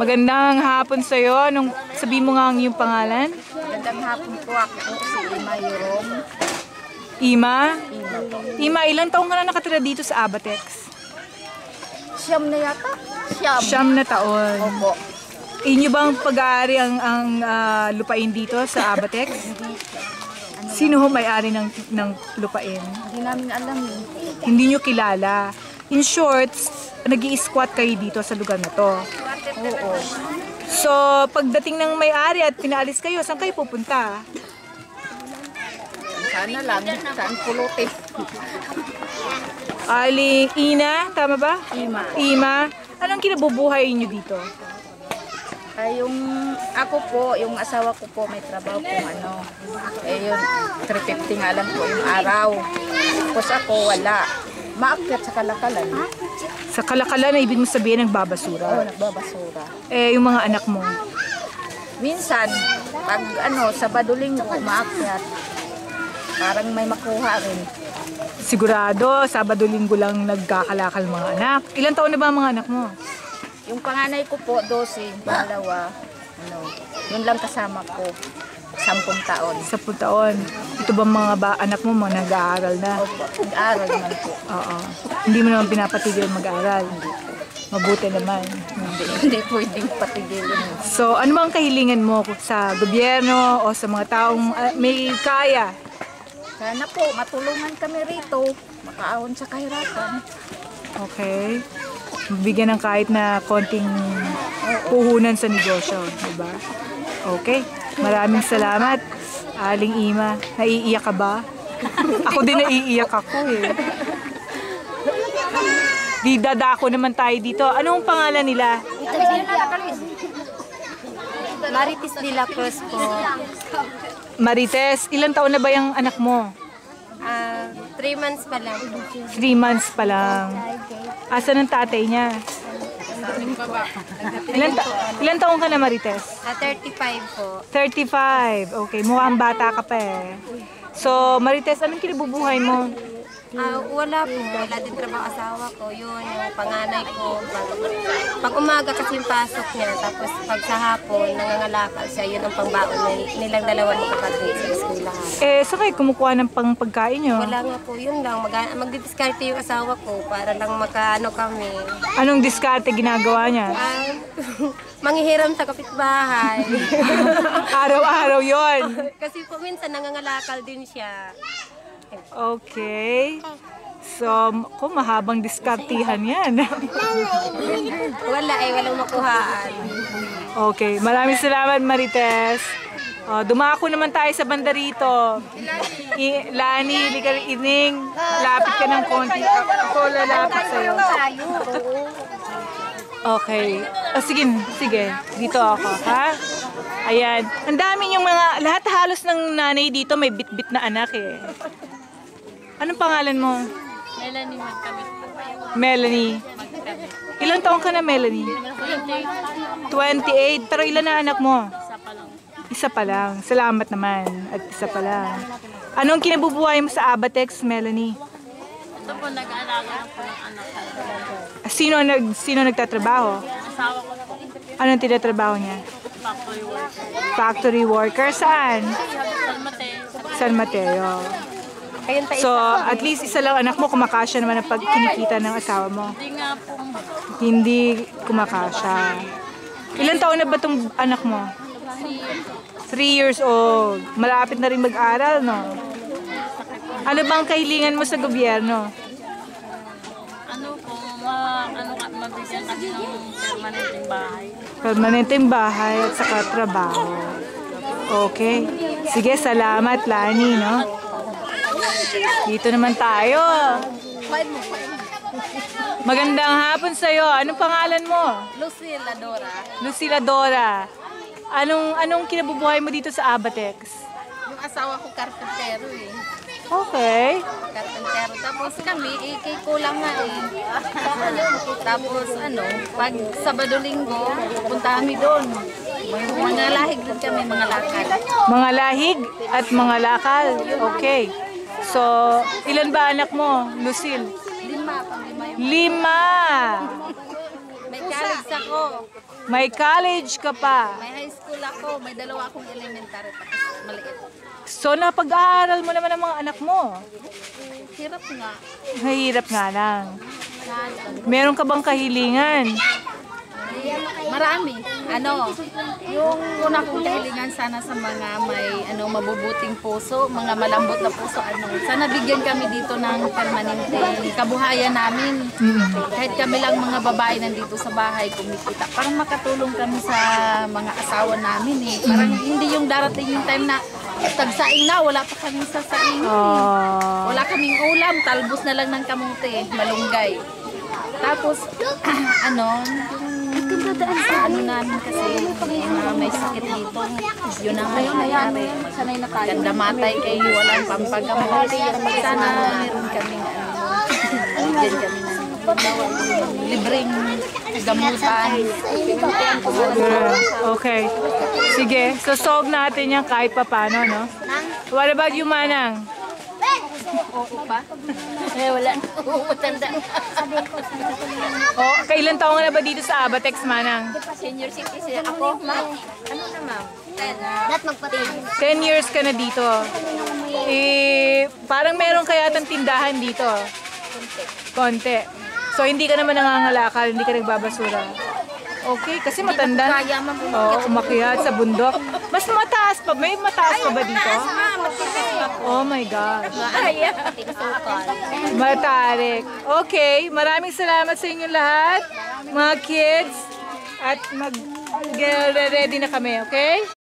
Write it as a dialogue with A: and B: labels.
A: Magandang hapon sa'yo. Sabi mo nga ang iyong pangalan?
B: Magandang hapon po, ako si Ima Yorom.
A: Ima? Ima, ilang taong ka na nakatira dito sa Abatex?
B: Siyam na yata?
A: Siyam na taon.
B: Opo.
A: Inyo bang pag-aari ang lupain dito sa Abatex? Sino ho may-ari ng lupain?
B: Hindi namin alam eh.
A: Hindi nyo kilala. In short, nag-i-squat kayo dito sa lugar na to.
B: Oo.
A: So, pagdating ng may-ari at pinaalis kayo, saan kayo pupunta?
B: Sana lang. Saan pulutin?
A: Aling Ina, tama ba?
B: Ima.
A: Ima, anong kinabubuhay niyo dito?
B: Yung ako po, yung asawa ko po, may trabaho po ano. Yun, 350 nga lang po yung araw. Tapos ako, wala. Maakyat sa Kalakalan.
A: Sa Kalakalan, na ibig mo sabihin nagbabasura?
B: Nagbabasura.
A: Yung mga anak mo?
B: Minsan, pag Sabado Linggo, maakyat. Parang may makuha rin.
A: Sigurado, Sabado Linggo lang nagkakalakal mga anak. Ilang taon na ba ang mga anak mo?
B: Yung panganay ko po, 12, pangalawa, yun lang kasama ko, 10 taon.
A: 10 taon. Ito ba mga anak mo mga nag-aaral na?
B: Opo, nag-aaral naman po.
A: Oo. Hindi mo naman pinapatigil mag-aaral? Mabuti naman.
B: Hindi pwedeng patigilin.
A: So, ano bang kahilingan mo sa gobyerno o sa mga taong may kaya?
B: Sana po, matulungan kami rito, makaahon sa kahirapan.
A: Okay. Bigyan ng kahit na konting puhunan sa negosyo, diba? Okay. Maraming salamat, Aling Ima. Naiiyak ka ba? Ako din naiiyak ako eh. Di dadako naman tayo dito. Anong pangalan nila?
B: Marites de la Cruz po.
A: Marites, ilang taon na ba yung anak mo?
B: 3 months pa lang.
A: 3 months pa lang. Asan ang tatay niya? Ilan taong ka na, Marites?
B: 35 po.
A: 35. Okay, mukhang bata ka pa eh. So, Marites, anong kinabubuhay mo?
B: Wala po. Wala din trabaho asawa ko. Yun, yung panganay ko. Pag umaga kasi yung pasok niya. Tapos pag sa hapon, nangangalakal siya. Yun ang pangbaon nilang dalawa ng kapatid sa eskwelahan.
A: Saan kayo kumukuha ng pagkain nyo?
B: Wala nga po. Yun lang. Magdidiskarte yung asawa ko para lang makaano kami.
A: Anong diskarte ginagawa niya?
B: Manghihiram sa kapitbahay.
A: Araw-araw yon.
B: Kasi po minsan nangangalakal din siya.
A: Okay. So, kung mahabang diskartihan yan.
B: Walang makuhaan.
A: Okay. Maraming salamat, Marites. Dumako naman tayo sa banda rito. Lani, ligar ining. Lapit ka ng konti. Ako lalapit sa'yo. Okay. Sige. Dito ako, ha? Ayan. Ang dami yung lahat halos ng nanay dito may bit-bit na anak eh. Anong pangalan mo?
B: Melanie Magkabit.
A: Melanie. Ilang taong ka na, Melanie? 28. Pero ilan na anak mo? Isa pa lang. Salamat naman. At isa pa lang. Anong kinabubuhay mo sa Abatex, Melanie?
C: Ito po, nag-aalaga na po ng anak ko.
A: Sino nagtatrabaho?
C: Asawa ko po,
A: Anong tinatrabaho niya?
C: factory worker.
A: Factory worker? Saan?
C: San Mateo.
A: San Mateo. So, at least isa lang anak mo, kumakasya naman ang pagkinikita ng asawa mo.
C: Hindi nga po,
A: Hindi kumakasya. Ilan taon na ba itong anak mo? 3 years old. Malapit na rin mag-aral, no? Ano bang kahilingan mo sa gobyerno?
C: ano po, mabigyan kami ng permanenteng bahay.
A: Permanenteng bahay at saka trabaho. Okay. Sige, salamat, Lani, no? Dito naman tayo. Magandang hapon sa'yo. Anong pangalan mo?
B: Lucila Dora.
A: Lucila Dora. Anong kinabubuhay mo dito sa Abatex?
B: Yung asawa ko karpentero eh.
A: Okay.
B: Karpentero. Tapos kami, kulang nga eh. Tapos pag Sabado Linggo, punta kami doon. Mga lahig din kami, mga lakal.
A: Mga lahig at mga lakal. Okay. So, ilan ba anak mo, Lucille?
B: 5 yung
A: 5.
B: may
C: college ako.
A: May college ka pa.
C: May high school ako. May dalawa akong elementary. Tapos maliit.
A: So, napag-aaral mo naman ang mga anak mo.
C: Hirap nga.
A: Mahirap nga lang. Meron ka bang kahilingan?
C: Marami. Yung una kong kahilingan sana sa mga may mabubuting puso, mga malambot na puso, sana bigyan kami dito ng permanente kabuhayan namin. Kahit kami lang mga babae nandito sa bahay kumikita, parang makatulong kami sa mga asawa namin eh. Parang hindi yung darating yung time na tagsaing na, wala pa kaming sasaing. Wala kaming ulam, talbos na lang ng kamote, malunggay. Tapos, namin kasi may sakit dito. Yun ang nangyayari. Ganda matay kayo, walang pampagamot. Sana meron kaming bigyan kami ng libreng gamutan.
A: Okay. Sige, so solve natin yan kahit papano, no? What about you, Manang?
C: Oo pa? Wala na. Matanda.
A: Oh, kailan taong ka na ba dito sa Abatex, Manang?
C: Senior citizen ako, ma'am. Ano na, ma'am?
A: 10 years ka na dito. Parang meron kaya tang tindahan dito. Konti. So, hindi ka naman nangangalakal, hindi ka nagbabasura. Okay, kasi matanda. Umakyat sa bundok. Mas mataas pa. May mataas pa ba dito? Oh my gosh. Matarik. Okay, maraming salamat sa inyong lahat, mga kids. At mag-ready na kami, okay?